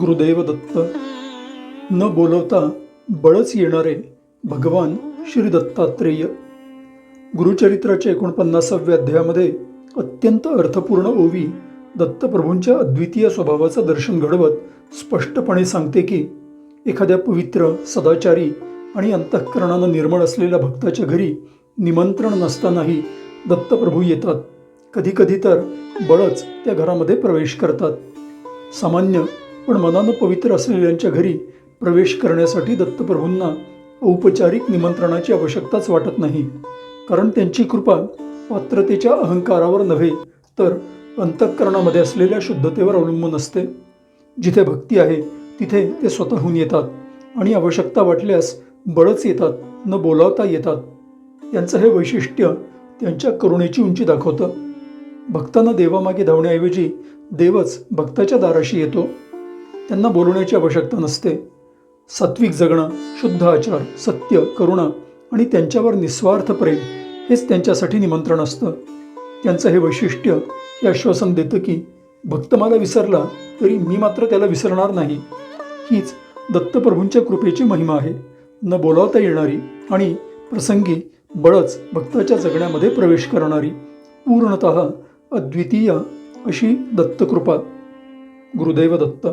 गुरुदेव दत्त. न बोलवता बळच येणारे भगवान श्री दत्तात्रेय. गुरुचरित्राच्या 49व्या अध्यायामध्ये अत्यंत अर्थपूर्ण ओवी दत्तप्रभूंच्या अद्वितीय स्वभावाचं दर्शन घडवत स्पष्टपणे सांगते की एखाद्या पवित्र, सदाचारी आणि अंतःकरणानं निर्मळ असलेल्या भक्ताच्या घरी निमंत्रण नसतानाही दत्तप्रभू येतात. कधीकधी तर बळच त्या घरामध्ये प्रवेश करतात. सामान्य पण मनानं पवित्र असलेल्यांच्या घरी प्रवेश करण्यासाठी दत्तप्रभूंना औपचारिक निमंत्रणाची आवश्यकताच वाटत नाही, कारण त्यांची कृपा पात्रतेच्या अहंकारावर नव्हे तर अंतःकरणामध्ये असलेल्या शुद्धतेवर अवलंबून असते. जिथे भक्ती आहे तिथे ते स्वतःहून येतात आणि आवश्यकता वाटल्यास बळच येतात, न बोलावता येतात. त्यांचं हे वैशिष्ट्य त्यांच्या करुणेची उंची दाखवतं. भक्तांना देवामागे धावण्याऐवजी देवच भक्ताच्या दाराशी येतो. त्यांना बोलवण्याची आवश्यकता नसते. सात्विक जगणं, शुद्ध आचार, सत्य, करुणा आणि त्यांच्यावर निस्वार्थ प्रेम हेच त्यांच्यासाठी निमंत्रण असतं. त्यांचं हे वैशिष्ट्य हे आश्वासन देतं की भक्त मला विसरला तरी मी मात्र त्याला विसरणार नाही. हीच दत्तप्रभूंच्या कृपेची महिमा आहे. न बोलावता येणारी आणि प्रसंगी बळच भक्ताच्या जगण्यामध्ये प्रवेश करणारी पूर्णतः अद्वितीय अशी दत्तकृपा. गुरुदेव दत्त.